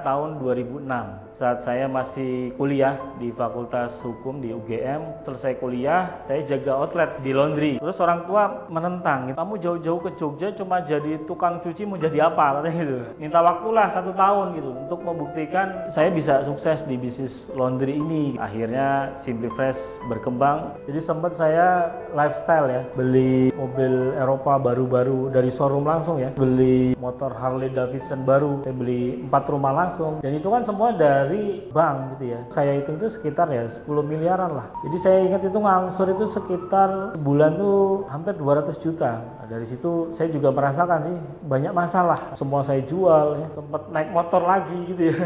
tahun 2006 saat saya masih kuliah di Fakultas Hukum di UGM. Selesai kuliah, saya jaga outlet di laundry. Terus orang tua menentang, kamu jauh-jauh ke Jogja cuma jadi tukang cuci, mau jadi apa? Katanya gitu. Minta waktulah 1 tahun gitu untuk membuktikan saya bisa sukses di bisnis laundry ini. Akhirnya Simply Fresh berkembang. Jadi sempat saya lifestyle ya, beli mobil Eropa baru-baru dari showroom langsung ya, beli motor Harley Davidson baru, saya beli 4 rumah langsung, dan itu kan semua dari bank gitu ya. Saya hitung itu sekitar ya 10 miliaran lah. Jadi saya ingat itu ngangsur itu sekitar bulan tuh hampir 200 juta. Nah, dari situ saya juga merasakan sih banyak masalah. Semua saya jual ya, sempat naik motor lagi gitu ya.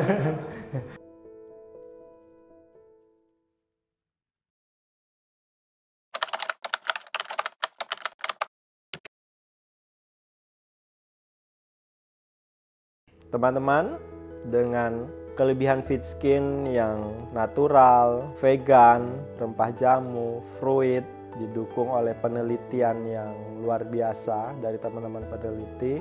Teman-teman, dengan kelebihan fit skin yang natural, vegan, rempah jamu, fruit, didukung oleh penelitian yang luar biasa dari teman-teman peneliti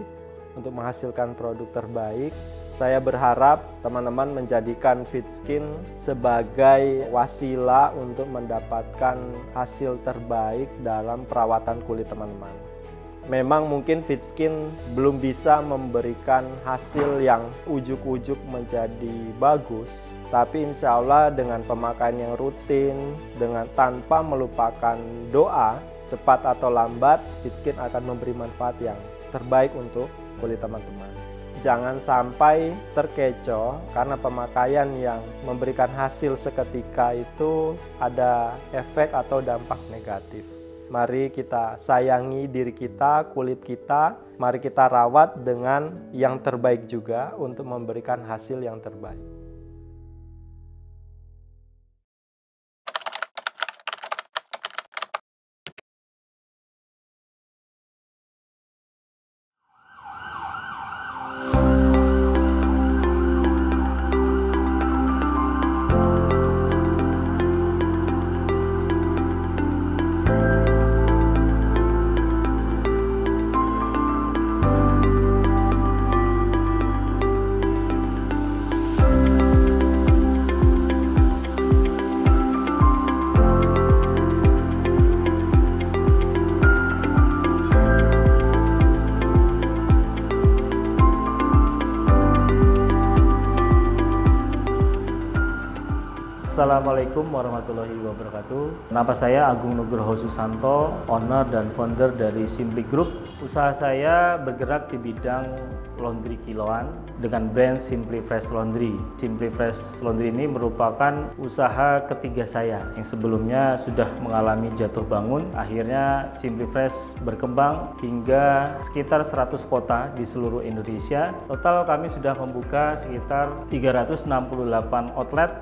untuk menghasilkan produk terbaik, saya berharap teman-teman menjadikan fit skin sebagai wasilah untuk mendapatkan hasil terbaik dalam perawatan kulit teman-teman. Memang mungkin fit skin belum bisa memberikan hasil yang ujuk-ujuk menjadi bagus, tapi insya Allah dengan pemakaian yang rutin, dengan tanpa melupakan doa, cepat atau lambat, fit skin akan memberi manfaat yang terbaik untuk kulit teman-teman. Jangan sampai terkecoh karena pemakaian yang memberikan hasil seketika itu ada efek atau dampak negatif. Mari kita sayangi diri kita, kulit kita, mari kita rawat dengan yang terbaik juga untuk memberikan hasil yang terbaik. Assalamualaikum warahmatullahi wabarakatuh. Nama saya Agung Nugroho Susanto, owner dan founder dari Simply Group. Usaha saya bergerak di bidang laundry kiloan dengan brand Simply Fresh Laundry. Simply Fresh Laundry ini merupakan usaha ketiga saya yang sebelumnya sudah mengalami jatuh bangun. Akhirnya Simply Fresh berkembang hingga sekitar 100 kota di seluruh Indonesia. Total kami sudah membuka sekitar 368 outlet.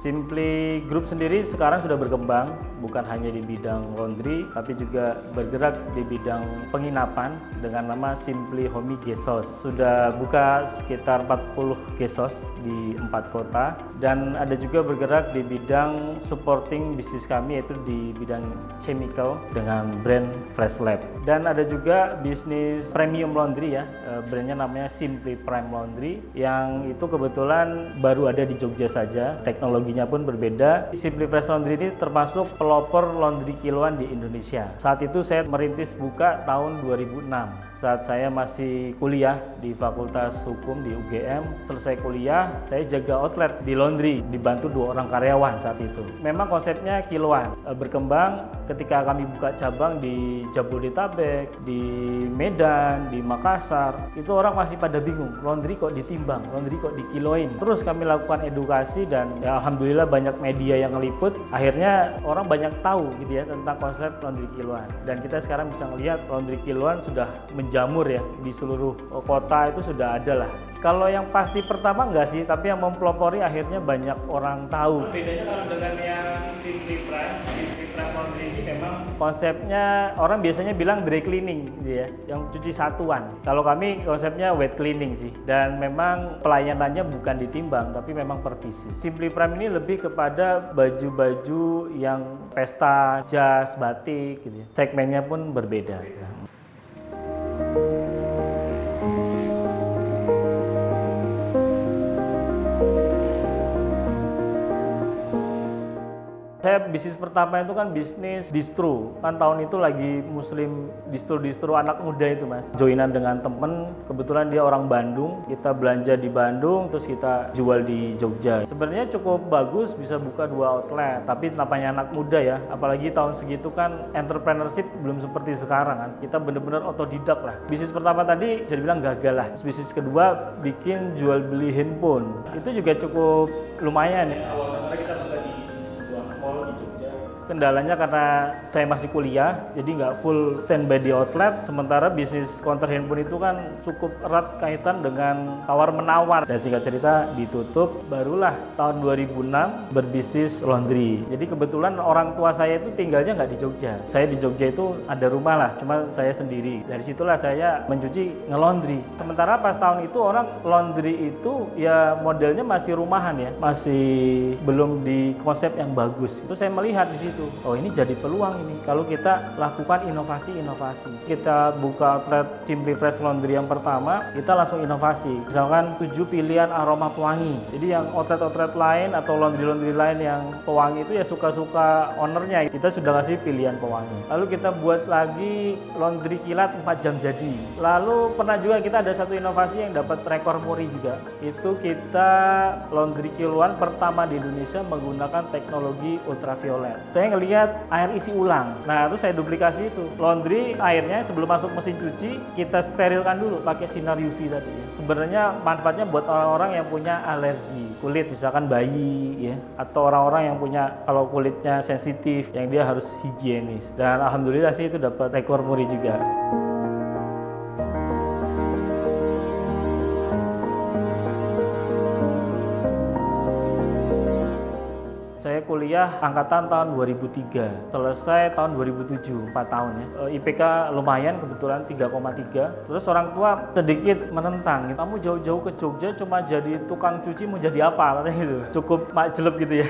Simply Group sendiri sekarang sudah berkembang bukan hanya di bidang laundry tapi juga bergerak di bidang penginapan dengan nama Simply Homey Guest House. Sudah buka sekitar 40 guest house di 4 kota dan ada juga bergerak di bidang supporting bisnis kami yaitu di bidang chemical dengan brand Fresh Lab. Dan ada juga bisnis premium laundry ya, brandnya namanya Simply Prime Laundry yang itu kebetulan baru ada di Jogja saja. Teknologinya pun berbeda. Simply Fresh Laundry ini termasuk pelopor laundry kiloan di Indonesia. Saat itu saya merintis buka tahun 2006 saat saya masih kuliah di Fakultas Hukum di UGM. Selesai kuliah, saya jaga outlet di laundry, dibantu 2 orang karyawan saat itu. Memang konsepnya kiloan. Berkembang ketika kami buka cabang di Jabodetabek, di Medan, di Makassar, itu orang masih pada bingung, laundry kok ditimbang, laundry kok dikiloin. Terus kami lakukan edukasi dan ya alhamdulillah banyak media yang ngeliput. Akhirnya orang banyak tahu gitu ya tentang konsep laundry kiloan. Dan kita sekarang bisa melihat laundry kiloan sudah menjamur ya di seluruh kota, itu sudah ada lah. Kalau yang pasti pertama enggak sih, tapi yang mempelopori akhirnya banyak orang tahu. Bedanya kalau dengan yang Simply Prime Laundry ini memang konsepnya orang biasanya bilang dry cleaning gitu ya, yang cuci satuan. Kalau kami konsepnya wet cleaning sih, dan memang pelayanannya bukan ditimbang tapi memang per pieces. Simply Prime ini lebih kepada baju-baju yang pesta, jas, batik gitu ya. Segmennya pun berbeda ya. saya bisnis pertama itu kan bisnis distro. Kan tahun itu lagi muslim distro-distro anak muda itu Mas. Joinan dengan temen, kebetulan dia orang Bandung, kita belanja di Bandung, terus kita jual di Jogja. Sebenarnya cukup bagus, bisa buka 2 outlet, tapi namanya anak muda ya, apalagi tahun segitu kan entrepreneurship belum seperti sekarang kan. Kita bener-bener otodidak lah. Bisnis pertama tadi bisa dibilang gagal lah. Terus bisnis kedua bikin jual beli handphone. Itu juga cukup lumayan ya. Awalnya kita buka di sebuah mall di Jogja. Kendalanya karena saya masih kuliah, jadi nggak full standby di outlet. Sementara bisnis counter handphone itu kan cukup erat kaitan dengan tawar-menawar. Dan singkat cerita ditutup, barulah tahun 2006 berbisnis laundry. Jadi kebetulan orang tua saya itu tinggalnya nggak di Jogja. Saya di Jogja itu ada rumah lah, cuma saya sendiri. Dari situlah saya mencuci nge-laundry. Sementara pas tahun itu orang laundry itu ya modelnya masih rumahan ya, masih belum di konsep yang bagus. Itu saya melihat di situ. Oh ini jadi peluang ini kalau kita lakukan inovasi-inovasi. Kita buka outlet Simply Fresh Laundry yang pertama, kita langsung inovasi. Misalkan 7 pilihan aroma pewangi. Jadi yang outlet-outlet lain atau laundry-laundry lain yang pewangi itu ya suka-suka ownernya. Kita sudah kasih pilihan pewangi. Lalu kita buat lagi laundry kilat 4 jam jadi. Lalu pernah juga kita ada satu inovasi yang dapat rekor muri juga. Itu kita laundry kiloan pertama di Indonesia menggunakan teknologi ultraviolet. Saya ngelihat air isi ulang. Nah, itu saya duplikasi itu. Laundry airnya sebelum masuk mesin cuci kita sterilkan dulu pakai sinar UV tadi ya. Sebenarnya manfaatnya buat orang-orang yang punya alergi kulit, misalkan bayi ya, atau orang-orang yang punya kalau kulitnya sensitif yang dia harus higienis. Dan alhamdulillah sih itu dapat rekor muri juga. Saya kuliah angkatan tahun 2003, selesai tahun 2007, 4 tahun ya. IPK lumayan, kebetulan 3,3. Terus orang tua sedikit menentang, kamu jauh-jauh ke Jogja cuma jadi tukang cuci mau jadi apa, katanya gitu. Cukup makjeleb gitu ya.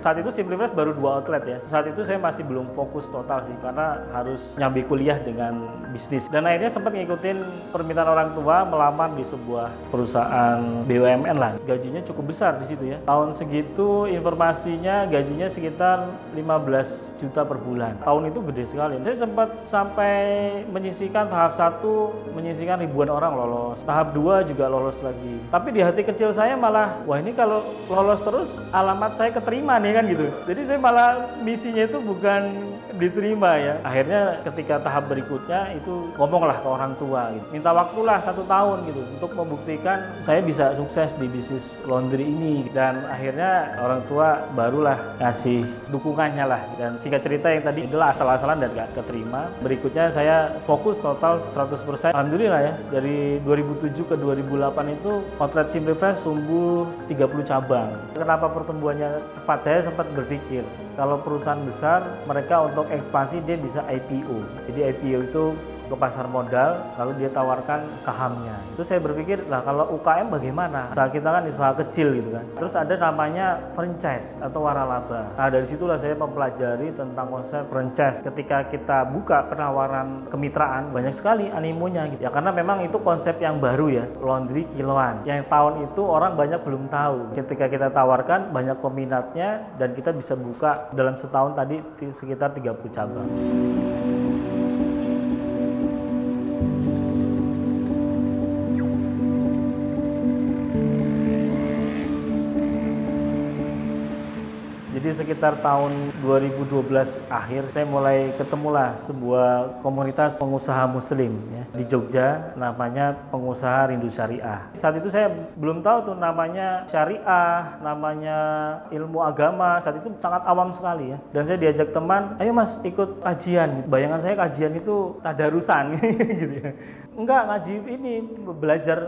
Saat itu Simply Fresh baru 2 outlet ya. Saat itu saya masih belum fokus total sih, karena harus nyambi kuliah dengan bisnis. Dan akhirnya sempat ngikutin permintaan orang tua melamar di sebuah perusahaan BUMN lah. Gajinya cukup besar di situ ya. Tahun segitu informasinya gajinya sekitar 15 juta per bulan. Tahun itu gede sekali. Saya sempat sampai menyisihkan tahap 1, menyisihkan ribuan orang lolos. Tahap 2 juga lolos lagi. Tapi di hati kecil saya malah, wah ini kalau lolos terus alamat saya keterima nih kan gitu. Jadi saya malah misinya itu bukan diterima ya. Akhirnya ketika tahap berikutnya itu ngomonglah ke orang tua gitu. Minta waktulah 1 tahun gitu untuk membuktikan saya bisa sukses di bisnis laundry ini. Dan akhirnya orang tua barulah ngasih dukungannya lah. Dan singkat cerita yang tadi adalah asal-asalan dan gak keterima. Berikutnya saya fokus total 100%. Alhamdulillah ya, dari 2007 ke 2008 itu outlet Simply Fresh tumbuh 30 cabang. Kenapa pertumbuhannya cepat? Saya sempat berpikir kalau perusahaan besar mereka untuk ekspansi dia bisa IPO. Jadi IPO itu ke pasar modal, lalu dia tawarkan sahamnya. Itu saya berpikir, lah kalau UKM bagaimana? Usaha kita kan usaha kecil gitu kan. Terus ada namanya franchise atau waralaba. Nah dari situlah saya mempelajari tentang konsep franchise. Ketika kita buka penawaran kemitraan, banyak sekali animonya gitu. Ya karena memang itu konsep yang baru ya, laundry kiloan. Yang tahun itu orang banyak belum tahu. Ketika kita tawarkan, banyak peminatnya dan kita bisa buka dalam setahun tadi sekitar 30 cabang. Jadi sekitar tahun 2012 akhir saya mulai ketemulah sebuah komunitas pengusaha muslim ya, di Jogja, namanya Pengusaha Rindu Syariah. Saat itu saya belum tahu tuh namanya syariah, namanya ilmu agama, saat itu sangat awam sekali ya. Dan saya diajak teman, ayo mas ikut kajian. Bayangan saya kajian itu tadarusan gitu ya. Enggak, ngaji ini belajar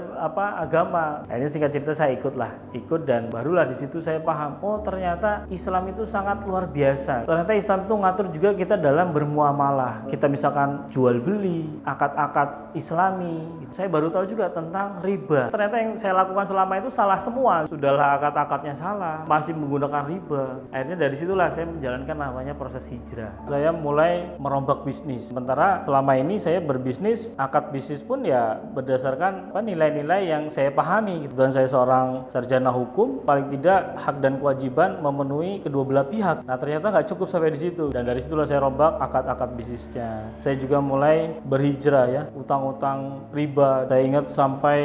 agama. Akhirnya singkat cerita saya ikut dan barulah di situ saya paham, oh ternyata Islam itu sangat luar biasa. Ternyata Islam itu ngatur juga kita dalam bermuamalah. Kita misalkan jual beli, akad-akad Islami. Saya baru tahu juga tentang riba. Ternyata yang saya lakukan selama itu salah semua. Sudahlah akad-akadnya salah, masih menggunakan riba. Akhirnya dari situlah saya menjalankan namanya proses hijrah. Saya mulai merombak bisnis. Sementara selama ini saya berbisnis, akad bisnis bisnis pun ya berdasarkan nilai-nilai yang saya pahami gitu. Dan saya seorang sarjana hukum, paling tidak hak dan kewajiban memenuhi kedua belah pihak. Nah ternyata nggak cukup sampai di situ, dan dari situlah saya rombak akad-akad bisnisnya. Saya juga mulai berhijrah ya, utang-utang riba. Saya ingat sampai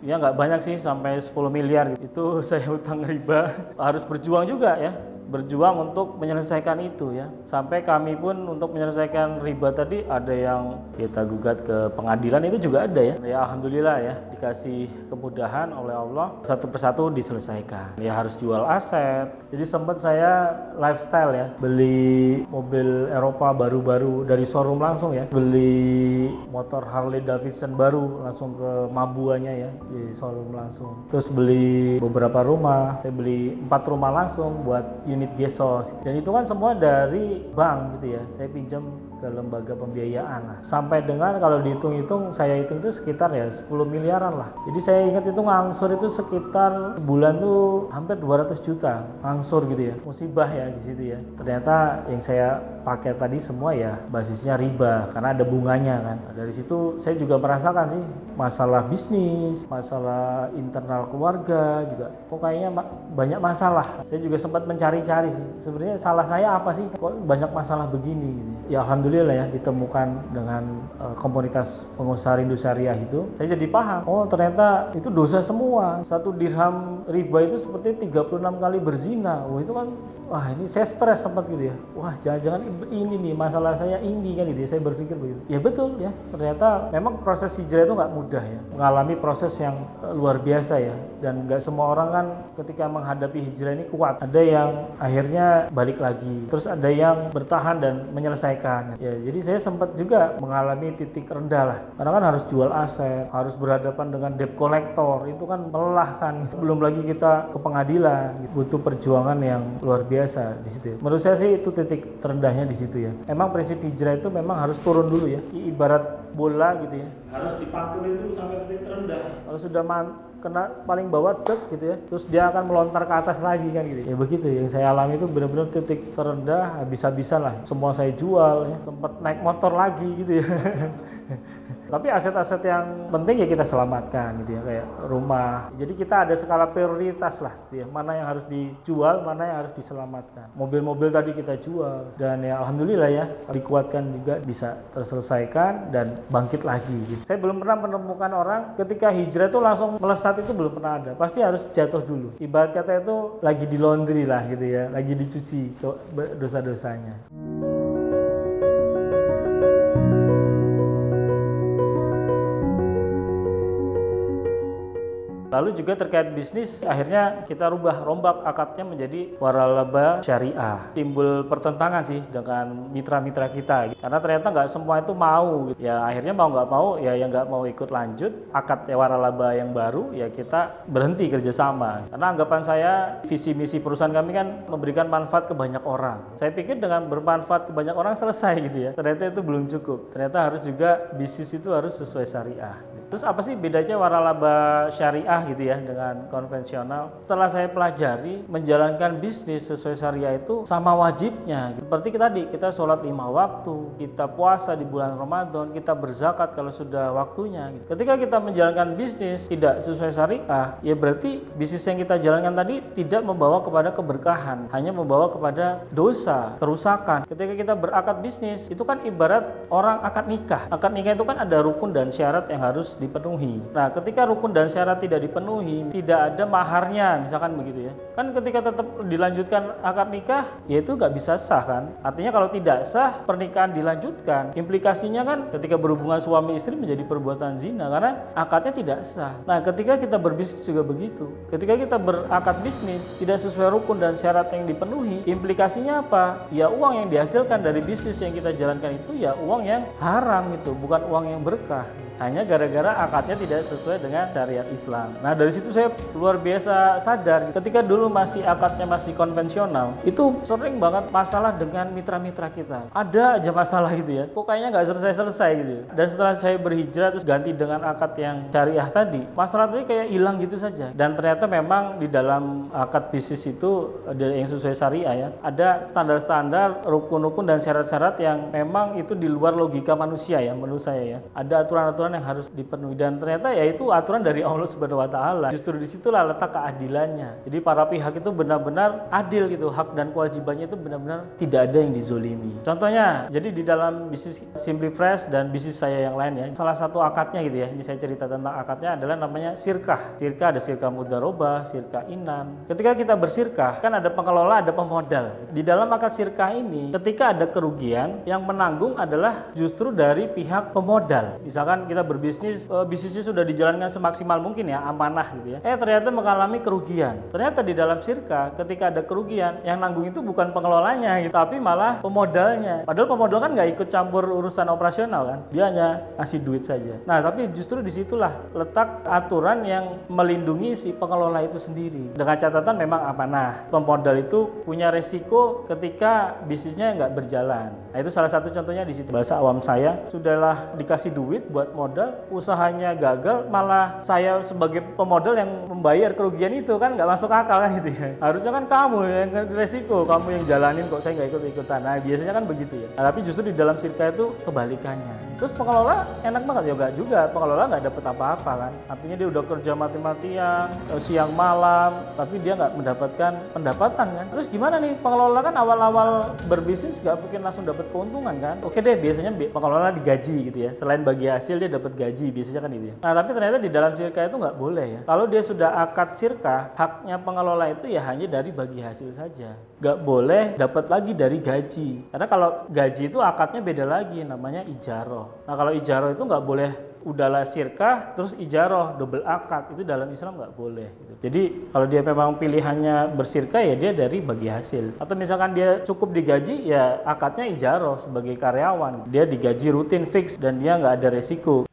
ya nggak banyak sih, sampai 10 miliar gitu. Itu saya utang riba. Harus berjuang juga ya, berjuang untuk menyelesaikan itu ya. Sampai kami pun untuk menyelesaikan riba tadi ada yang kita gugat ke pengadilan, itu juga ada ya. Ya alhamdulillah ya, dikasih kemudahan oleh Allah, satu persatu diselesaikan. Ya harus jual aset. Jadi sempat saya lifestyle ya, beli mobil Eropa baru-baru dari showroom langsung ya, beli motor Harley Davidson baru langsung ke Mabuanya ya, di showroom langsung. Terus beli beberapa rumah, saya beli 4 rumah langsung buat unit Gesos, dan itu kan semua dari bank gitu ya, saya pinjam ke lembaga pembiayaan lah. Sampai dengan kalau dihitung-hitung, saya hitung itu sekitar ya 10 miliaran lah. Jadi saya ingat itu ngangsur itu sekitar sebulan tuh hampir 200 juta ngangsur gitu ya, musibah ya di situ ya. Ternyata yang saya pakai tadi semua ya basisnya riba, karena ada bunganya kan. Nah, dari situ saya juga merasakan sih masalah bisnis, masalah internal keluarga juga, kok kayaknya banyak masalah. Saya juga sempat mencari-cari sih, sebenarnya salah saya apa sih kok banyak masalah begini gitu. Ya alhamdulillah ya, ditemukan dengan komunitas pengusaha rindu syariah itu, saya jadi paham, oh ternyata itu dosa semua. 1 dirham riba itu seperti 36 kali berzina. Wah itu kan, wah ini saya stres sempat gitu ya, wah jangan-jangan ini nih masalah saya ini kan gitu ya. Saya berpikir begitu. Ya betul ya, ternyata memang proses hijrah itu nggak mudah ya, mengalami proses yang luar biasa ya, dan nggak semua orang kan ketika menghadapi hijrah ini kuat. Ada yang akhirnya balik lagi, terus ada yang bertahan dan menyelesaikan ya. Jadi saya sempat juga mengalami titik rendah lah, karena kan harus jual aset, harus berhadapan dengan debt collector, itu kan melelahkan. Belum lagi kita ke pengadilan, butuh perjuangan yang luar biasa di situ. Menurut saya sih itu titik terendahnya di situ ya. Emang prinsip hijrah itu memang harus turun dulu ya, ibarat bola gitu ya, harus dipantunin dulu sampai titik terendah. Kalau sudah kena paling bawah gitu ya, terus dia akan melontar ke atas lagi kan gitu ya. Begitu yang saya alami itu benar-benar titik terendah, habis-habisan lah, semua saya jual ya, sempat naik motor lagi gitu ya. Tapi aset-aset yang penting ya kita selamatkan gitu ya, kayak rumah. Jadi kita ada skala prioritas lah gitu ya, mana yang harus dijual, mana yang harus diselamatkan. Mobil-mobil tadi kita jual, dan ya alhamdulillah ya, dikuatkan juga bisa terselesaikan dan bangkit lagi gitu. Saya belum pernah menemukan orang ketika hijrah itu langsung melesat, itu belum pernah ada. Pasti harus jatuh dulu. Ibarat kata itu lagi di laundry lah gitu ya, lagi dicuci dosa-dosanya. Lalu juga terkait bisnis, akhirnya kita rombak akadnya menjadi waralaba syariah. Timbul pertentangan sih dengan mitra-mitra kita, karena ternyata nggak semua itu mau. Ya akhirnya mau nggak mau, ya yang nggak mau ikut lanjut akad waralaba yang baru, ya kita berhenti kerjasama. Karena anggapan saya, visi misi perusahaan kami kan memberikan manfaat ke banyak orang. Saya pikir dengan bermanfaat ke banyak orang selesai gitu ya. Ternyata itu belum cukup. Ternyata harus juga bisnis itu harus sesuai syariah. Terus apa sih bedanya waralaba syariah gitu ya dengan konvensional? Setelah saya pelajari, menjalankan bisnis sesuai syariah itu sama wajibnya. Seperti tadi, kita sholat 5 waktu, kita puasa di bulan Ramadan, kita berzakat kalau sudah waktunya. Ketika kita menjalankan bisnis tidak sesuai syariah, ya berarti bisnis yang kita jalankan tadi tidak membawa kepada keberkahan, hanya membawa kepada dosa, kerusakan. Ketika kita berakad bisnis, itu kan ibarat orang akad nikah. Akad nikah itu kan ada rukun dan syarat yang harus dipenuhi. Nah, ketika rukun dan syarat tidak dipenuhi, tidak ada maharnya, misalkan begitu ya. Kan ketika tetap dilanjutkan akad nikah, ya itu nggak bisa sah kan. Artinya kalau tidak sah, pernikahan dilanjutkan, implikasinya kan ketika berhubungan suami istri menjadi perbuatan zina, karena akadnya tidak sah. Nah, ketika kita berbisnis juga begitu. Ketika kita berakad bisnis, tidak sesuai rukun dan syarat yang dipenuhi, implikasinya apa? Ya uang yang dihasilkan dari bisnis yang kita jalankan itu ya uang yang haram itu, bukan uang yang berkah. Hanya gara-gara akadnya tidak sesuai dengan syariat Islam. Nah, dari situ saya luar biasa sadar, ketika dulu masih akadnya masih konvensional, itu sering banget masalah dengan mitra-mitra kita. Ada aja masalah gitu ya, kok kayaknya nggak selesai-selesai gitu ya. Dan setelah saya berhijrah terus ganti dengan akad yang syariah tadi, masalah tadi kayak hilang gitu saja. Dan ternyata memang di dalam akad bisnis itu ada yang sesuai syariah ya, ada standar-standar, rukun-rukun dan syarat-syarat yang memang itu di luar logika manusia ya, menurut saya ya. Ada aturan-aturan aturan yang harus dipenuhi, dan ternyata ya itu aturan dari Allah Subhanahu wa taala. Justru disitulah letak keadilannya. Jadi para pihak itu benar-benar adil gitu, hak dan kewajibannya itu benar-benar tidak ada yang dizolimi. Contohnya, jadi di dalam bisnis Simply Fresh dan bisnis saya yang lain ya, salah satu akadnya gitu ya, ini saya cerita tentang akadnya adalah namanya sirkah. Sirkah ada sirkah mudharabah, sirkah inan. Ketika kita bersirkah, kan ada pengelola, ada pemodal. Di dalam akad sirkah ini, ketika ada kerugian, yang menanggung adalah justru dari pihak pemodal. Misalkan kita berbisnis, bisnisnya sudah dijalankan semaksimal mungkin ya, amanah gitu ya. Ternyata mengalami kerugian. Ternyata di dalam sirkah, ketika ada kerugian, yang nanggung itu bukan pengelolanya gitu, tapi malah pemodalnya. Padahal pemodal kan nggak ikut campur urusan operasional kan, dia hanya ngasih duit saja. Nah, tapi justru disitulah letak aturan yang melindungi si pengelola itu sendiri. Dengan catatan memang amanah. Pemodal itu punya resiko ketika bisnisnya nggak berjalan. Nah, itu salah satu contohnya di situ. Bahasa awam saya, sudahlah dikasih duit buat modal, usahanya gagal, malah saya sebagai pemodal yang membayar kerugian itu, kan nggak masuk akal kan gitu ya. Harusnya kan kamu yang resiko, kamu yang jalanin, kok saya nggak ikut-ikutan. Nah, biasanya kan begitu ya. Nah, tapi justru di dalam sirkah itu kebalikannya. Terus pengelola enak banget ya, enggak juga. Pengelola nggak dapat apa-apa kan. Artinya dia udah kerja mati-matian, siang malam, tapi dia nggak mendapatkan pendapatan kan. Terus gimana nih, pengelola kan awal-awal berbisnis nggak mungkin langsung dapat keuntungan kan. Oke deh, biasanya pengelola digaji gitu ya. Selain bagi hasil dia dapat gaji, biasanya kan gitu ya. Nah, tapi ternyata di dalam sirkah itu nggak boleh ya. Kalau dia sudah akad sirkah, haknya pengelola itu ya hanya dari bagi hasil saja. Nggak boleh dapat lagi dari gaji. Karena kalau gaji itu akadnya beda lagi, namanya ijaroh. Nah, kalau ijaroh itu nggak boleh udahlah sirkah terus ijaroh, double akad, itu dalam Islam nggak boleh gitu. Jadi kalau dia memang pilihannya bersirkah ya dia dari bagi hasil, atau misalkan dia cukup digaji ya akadnya ijaroh sebagai karyawan, dia digaji rutin fix dan dia nggak ada resiko.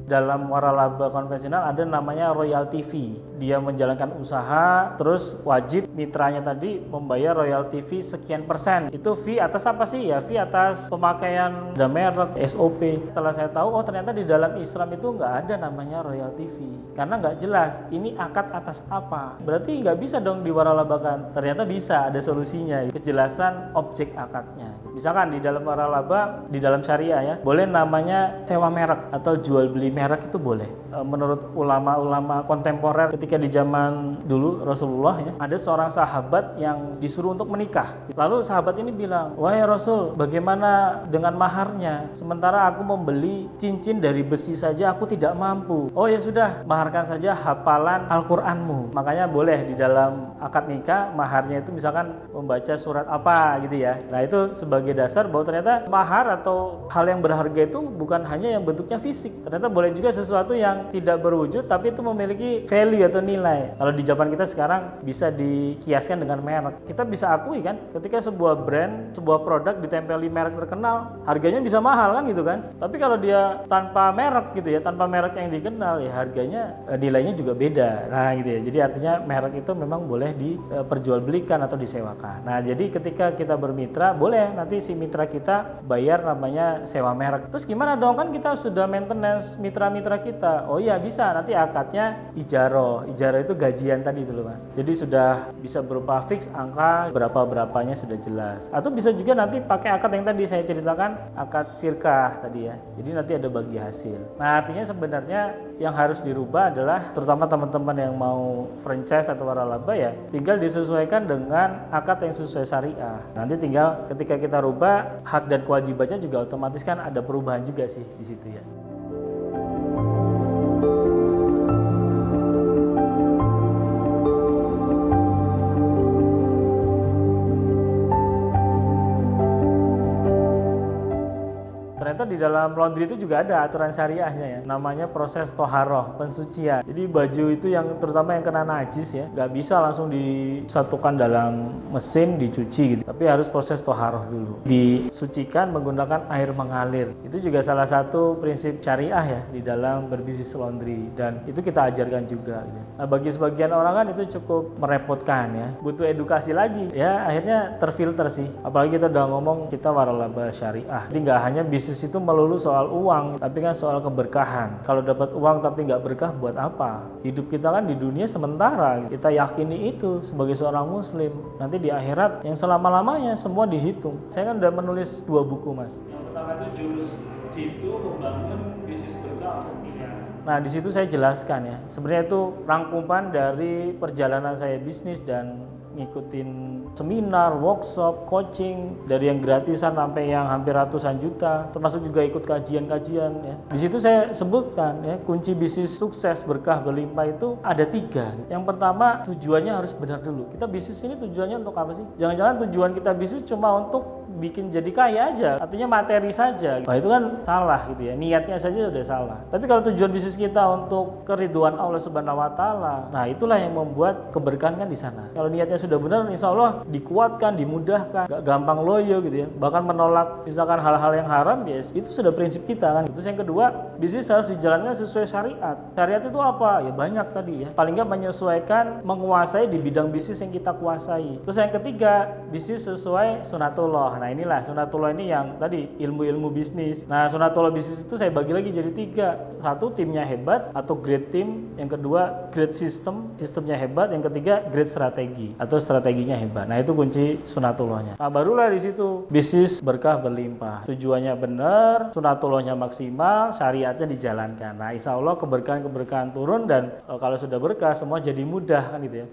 Dalam waralaba konvensional ada namanya royalty fee. Dia menjalankan usaha, terus wajib mitranya tadi membayar royalty fee sekian persen. Itu fee atas apa sih ya? Fee atas pemakaian merek, SOP. Setelah saya tahu, oh ternyata di dalam Islam itu nggak ada namanya royalty fee. Karena nggak jelas, ini akad atas apa. Berarti nggak bisa dong diwaralabakan. Ternyata bisa, ada solusinya. Kejelasan objek akadnya. Misalkan di dalam waralaba, di dalam syariah ya, boleh namanya sewa merek atau jual beli merek itu boleh. Menurut ulama-ulama kontemporer ketika di zaman dulu Rasulullah ya, ada seorang sahabat yang disuruh untuk menikah. Lalu sahabat ini bilang, "Wahai Rasul, bagaimana dengan maharnya? Sementara aku membeli cincin dari besi saja aku tidak mampu." "Oh ya sudah, maharkan saja hafalan Al-Qur'anmu." Makanya boleh di dalam akad nikah maharnya itu misalkan membaca surat apa gitu ya. Nah, itu sebagai dasar bahwa ternyata mahar atau hal yang berharga itu bukan hanya yang bentuknya fisik. Ternyata boleh juga sesuatu yang tidak berwujud tapi itu memiliki value atau nilai. Kalau di zaman kita sekarang bisa dikiaskan dengan merek. Kita bisa akui kan, ketika sebuah brand, sebuah produk ditempeli merek terkenal, harganya bisa mahal kan gitu kan. Tapi kalau dia tanpa merek gitu ya, tanpa merek yang dikenal ya harganya, nilainya juga beda. Nah gitu ya. Jadi artinya merek itu memang boleh diperjualbelikan atau disewakan. Nah, jadi ketika kita bermitra, boleh nanti si mitra kita bayar namanya sewa merek. Terus gimana dong, kan kita sudah maintenance mitra-mitra kita. Oh iya bisa, nanti akadnya ijaroh. Ijaroh itu gajian tadi itu loh Mas. Jadi sudah bisa berupa fix angka berapa-berapanya sudah jelas. Atau bisa juga nanti pakai akad yang tadi saya ceritakan, akad sirkah tadi ya. Jadi nanti ada bagi hasil. Nah, artinya sebenarnya yang harus dirubah adalah terutama teman-teman yang mau franchise atau waralaba ya, tinggal disesuaikan dengan akad yang sesuai syariah. Nanti tinggal ketika kita rubah, hak dan kewajibannya juga otomatis kan ada perubahan juga sih di situ ya. Ternyata di dalam laundry itu juga ada aturan syariahnya ya, namanya proses toharoh, pensucian. Jadi baju itu yang terutama yang kena najis ya, nggak bisa langsung disatukan dalam mesin dicuci gitu, tapi harus proses toharoh dulu, disucikan menggunakan air mengalir. Itu juga salah satu prinsip syariah ya di dalam berbisnis laundry, dan itu kita ajarkan juga gitu. Nah, bagi sebagian orang kan itu cukup merepotkan ya, butuh edukasi lagi ya, akhirnya terfilter sih. Apalagi kita udah ngomong kita waralaba syariah, jadi nggak hanya bisnis itu melulu melulu soal uang, tapi kan soal keberkahan. Kalau dapat uang tapi nggak berkah, buat apa? Hidup kita kan di dunia sementara. Kita yakini itu sebagai seorang muslim. Nanti di akhirat yang selama-lamanya semua dihitung. Saya kan udah menulis 2 buku, Mas. Yang pertama itu Jurus Jitu Membangun Bisnis Berkah Omset Miliaran. Nah, di situ saya jelaskan ya. Sebenarnya itu rangkuman dari perjalanan saya bisnis dan ngikutin seminar, workshop, coaching dari yang gratisan sampai yang hampir ratusan juta, termasuk juga ikut kajian-kajian ya. Di situ saya sebutkan ya, kunci bisnis sukses berkah berlimpah itu ada 3. Yang pertama, tujuannya harus benar dulu. Kita bisnis ini tujuannya untuk apa sih? Jangan-jangan tujuan kita bisnis cuma untuk bikin jadi kaya aja, artinya materi saja. Nah, itu kan salah gitu ya. Niatnya saja sudah salah. Tapi kalau tujuan bisnis kita untuk keridhaan Allah Subhanahu wa taala, nah itulah yang membuat keberkahan kan di sana. Kalau niatnya sudah benar, insya Allah dikuatkan, dimudahkan, gak gampang loyo gitu ya. Bahkan menolak misalkan hal-hal yang haram, yes, itu sudah prinsip kita kan. Terus yang kedua, bisnis harus dijalankan sesuai syariat. Syariat itu apa? Ya banyak tadi ya. Paling nggak menyesuaikan, menguasai di bidang bisnis yang kita kuasai. Terus yang ketiga, bisnis sesuai sunatullah. Nah inilah sunatullah ini yang tadi ilmu-ilmu bisnis. Nah sunatullah bisnis itu saya bagi lagi jadi 3. 1, timnya hebat atau great team. Yang kedua, great system, sistemnya hebat. Yang ketiga, great strategi atau strateginya hebat. Nah itu kunci sunatullahnya. Nah barulah di situ bisnis berkah berlimpah. Tujuannya benar, sunatullahnya maksimal, syariatnya dijalankan. Nah insya Allah keberkahan-keberkahan turun dan kalau sudah berkah semua jadi mudah kan gitu ya.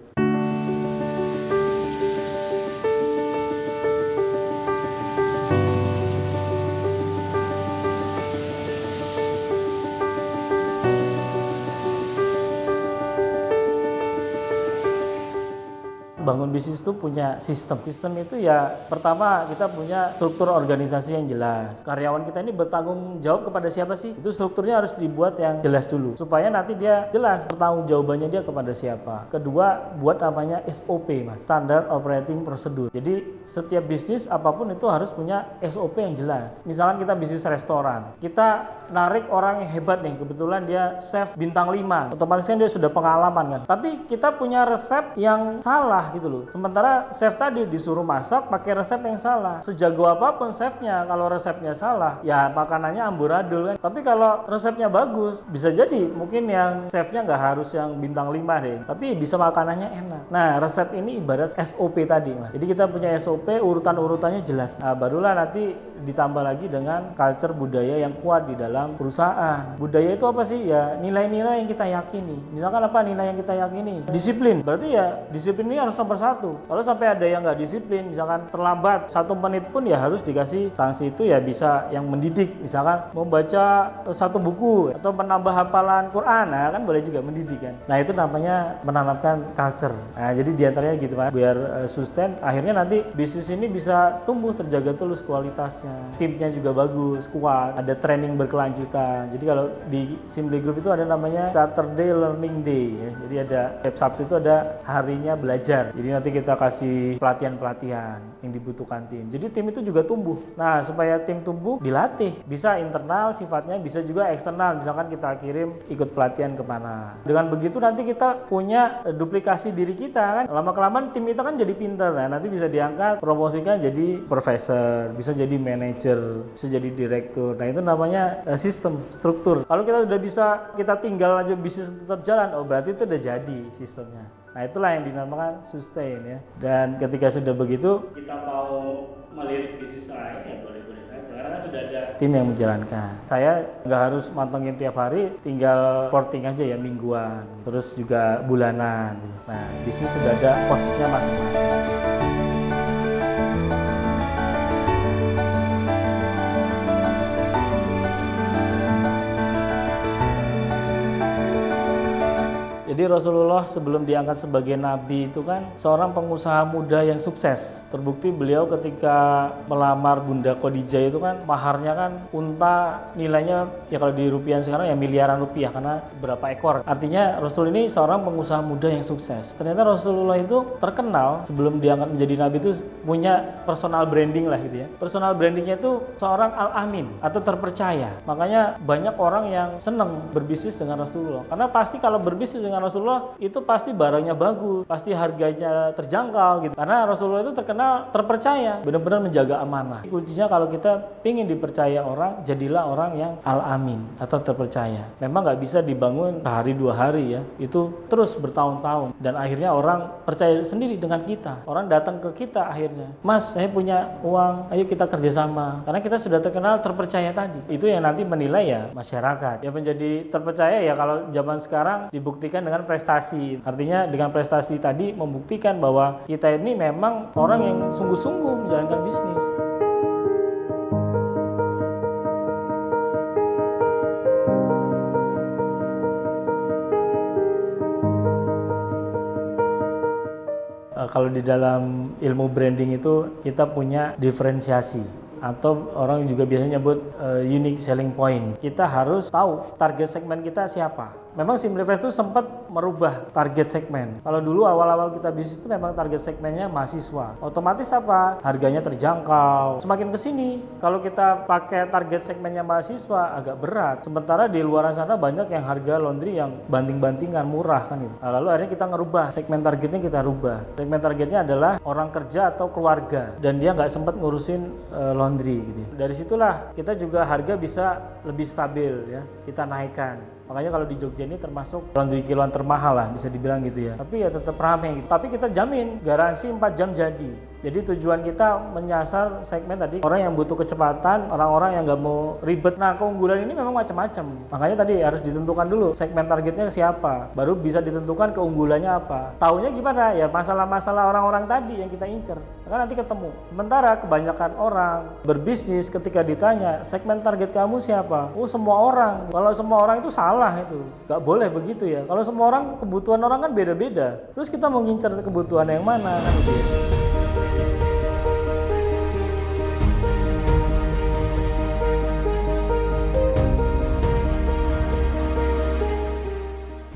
Bangun bisnis itu punya sistem. Sistem itu ya pertama kita punya struktur organisasi yang jelas. Karyawan kita ini bertanggung jawab kepada siapa sih? Itu strukturnya harus dibuat yang jelas dulu. Supaya nanti dia jelas pertanggung jawabannya dia kepada siapa. Kedua, buat namanya SOP, Mas. Standard Operating Procedure. Jadi setiap bisnis apapun itu harus punya SOP yang jelas. Misalkan kita bisnis restoran. Kita narik orang yang hebat nih. Kebetulan dia chef bintang 5. Otomatis kan dia sudah pengalaman kan. Tapi kita punya resep yang salah gitu loh. Sementara chef tadi disuruh masak pakai resep yang salah. Sejago apapun chefnya, kalau resepnya salah, ya makanannya amburadul kan. Tapi kalau resepnya bagus, bisa jadi mungkin yang chefnya nggak harus yang bintang 5 deh, tapi bisa makanannya enak. Nah, resep ini ibarat SOP tadi, Mas. Jadi kita punya SOP, urutan-urutannya jelas. Nah, barulah nanti ditambah lagi dengan culture budaya yang kuat di dalam perusahaan. Budaya itu apa sih? Ya nilai-nilai yang kita yakini. Misalkan apa nilai yang kita yakini? Disiplin. Berarti ya disiplin ini harus nomor 1. Kalau sampai ada yang nggak disiplin, misalkan terlambat 1 menit pun ya harus dikasih sanksi. Itu ya bisa yang mendidik. Misalkan mau baca 1 buku atau menambah hafalan Quran, nah kan boleh juga mendidik kan. Nah itu namanya menanamkan culture. Nah jadi diantaranya gitu Mas, biar sustain. Akhirnya nanti bisnis ini bisa tumbuh, terjaga terus kualitasnya. Timnya juga bagus, kuat, ada training berkelanjutan. Jadi kalau di Simply Group itu ada namanya Saturday Learning Day ya. Jadi ada setiap Sabtu itu ada harinya belajar. Jadi nanti kita kasih pelatihan-pelatihan yang dibutuhkan tim. Jadi tim itu juga tumbuh. Nah, supaya tim tumbuh dilatih. Bisa internal sifatnya, bisa juga eksternal. Misalkan kita kirim ikut pelatihan kemana. Dengan begitu nanti kita punya duplikasi diri kita kan. Lama-kelamaan tim kita kan jadi pintar. Nah, nanti bisa diangkat, promosikan jadi profesor, bisa jadi manajer, bisa jadi direktur. Nah, itu namanya sistem, struktur. Kalau kita udah bisa, kita tinggal aja bisnis tetap jalan, oh berarti itu udah jadi sistemnya. Nah itulah yang dinamakan sustain ya. Dan ketika sudah begitu, kita mau melirik bisnis lain ya boleh-boleh saja. Karena kan sudah ada tim yang menjalankan. Saya nggak harus mantengin tiap hari, tinggal reporting aja ya mingguan. Terus juga bulanan. Nah bisnis sudah ada posnya masing-masing. Jadi Rasulullah sebelum diangkat sebagai nabi itu kan seorang pengusaha muda yang sukses. Terbukti beliau ketika melamar Bunda Khadijah itu kan maharnya kan unta, nilainya ya kalau di rupiah sekarang ya miliaran rupiah karena berapa ekor. Artinya Rasul ini seorang pengusaha muda yang sukses. Ternyata Rasulullah itu terkenal sebelum diangkat menjadi nabi itu punya personal branding lah gitu ya. Personal brandingnya itu seorang al-amin atau terpercaya. Makanya banyak orang yang senang berbisnis dengan Rasulullah. Karena pasti kalau berbisnis dengan Rasulullah itu pasti barangnya bagus, pasti harganya terjangkau gitu. Karena Rasulullah itu terkenal terpercaya, benar-benar menjaga amanah. Kuncinya kalau kita ingin dipercaya orang, jadilah orang yang al-amin atau terpercaya. Memang nggak bisa dibangun sehari dua hari ya, itu terus bertahun-tahun dan akhirnya orang percaya sendiri dengan kita. Orang datang ke kita akhirnya, Mas, saya punya uang, ayo kita kerjasama. Karena kita sudah terkenal terpercaya tadi. Itu yang nanti menilai ya masyarakat. Ya menjadi terpercaya ya kalau zaman sekarang dibuktikan dengan prestasi. Artinya dengan prestasi tadi membuktikan bahwa kita ini memang orang yang sungguh-sungguh menjalankan bisnis. Kalau di dalam ilmu branding itu kita punya diferensiasi atau orang juga biasanya nyebut unique selling point. Kita harus tahu target segmen kita siapa. Memang Simplifresh itu sempat merubah target segmen. Kalau dulu awal-awal kita bisnis itu memang target segmennya mahasiswa. Otomatis apa? Harganya terjangkau. Semakin ke sini, kalau kita pakai target segmennya mahasiswa agak berat. Sementara di luar sana banyak yang harga laundry yang banting-bantingan murah kan gitu. Nah, lalu akhirnya kita ngerubah segmen targetnya, kita rubah. Segmen targetnya adalah orang kerja atau keluarga dan dia nggak sempat ngurusin laundry gitu. Dari situlah kita juga harga bisa lebih stabil ya. Kita naikkan. Makanya kalau di Jogja ini termasuk laundry kiloan termahal lah, bisa dibilang gitu ya. Tapi ya tetap ramai gitu. Tapi kita jamin garansi 4 jam jadi. Jadi tujuan kita menyasar segmen tadi orang yang butuh kecepatan, orang-orang yang nggak mau ribet. Nah, keunggulan ini memang macam-macam. Makanya tadi harus ditentukan dulu segmen targetnya siapa, baru bisa ditentukan keunggulannya apa. Taunya gimana? Ya masalah-masalah orang-orang tadi yang kita incer. Kan nanti ketemu. Sementara kebanyakan orang berbisnis ketika ditanya segmen target kamu siapa? Oh, semua orang. Kalau semua orang itu salah itu. Nggak boleh begitu ya. Kalau semua orang, kebutuhan orang kan beda-beda. Terus kita mau ngincer kebutuhan yang mana kan gitu.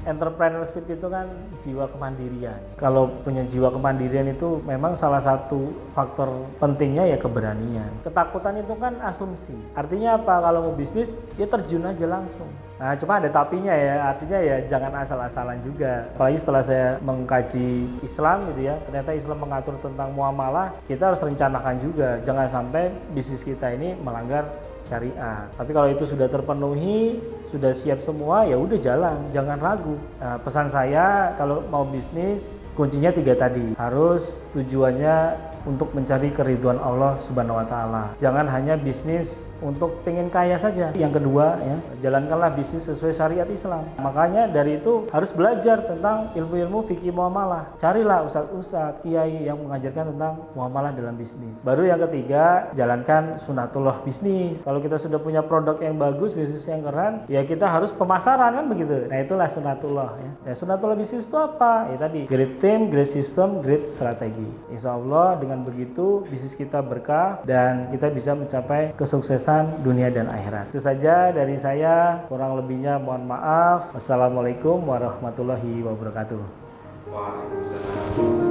Entrepreneurship itu kan jiwa kemandirian. Kalau punya jiwa kemandirian itu memang salah satu faktor pentingnya ya keberanian. Ketakutan itu kan asumsi. Artinya apa? Kalau mau bisnis, dia terjun aja langsung. Nah, cuma ada tapinya ya. Artinya ya jangan asal-asalan juga. Apalagi setelah saya mengkaji Islam gitu ya. Ternyata Islam mengatur tentang muamalah. Kita harus rencanakan juga. Jangan sampai bisnis kita ini melanggar syariat. Tapi kalau itu sudah terpenuhi, sudah siap semua, ya udah jalan, jangan ragu. Nah, pesan saya kalau mau bisnis kuncinya 3 tadi. Harus tujuannya untuk mencari keridhaan Allah Subhanahu wa taala. Jangan hanya bisnis untuk pengen kaya saja. Yang kedua ya, jalankanlah bisnis sesuai syariat Islam. Makanya dari itu harus belajar tentang ilmu-ilmu fikih muamalah. Carilah ustadz-ustadz, kiai yang mengajarkan tentang muamalah dalam bisnis. Baru yang ketiga, jalankan sunatullah bisnis. Kalau kita sudah punya produk yang bagus, bisnis yang keren, ya kita harus pemasaran kan begitu. Nah, itulah sunatullah ya. Ya, sunatullah bisnis itu apa? Ya tadi, great team, great system, great strategi. Insya Allah dengan begitu bisnis kita berkah dan kita bisa mencapai kesuksesan dunia dan akhirat. Itu saja dari saya, kurang lebihnya mohon maaf. Wassalamualaikum warahmatullahi wabarakatuh. Waalaikumsalam.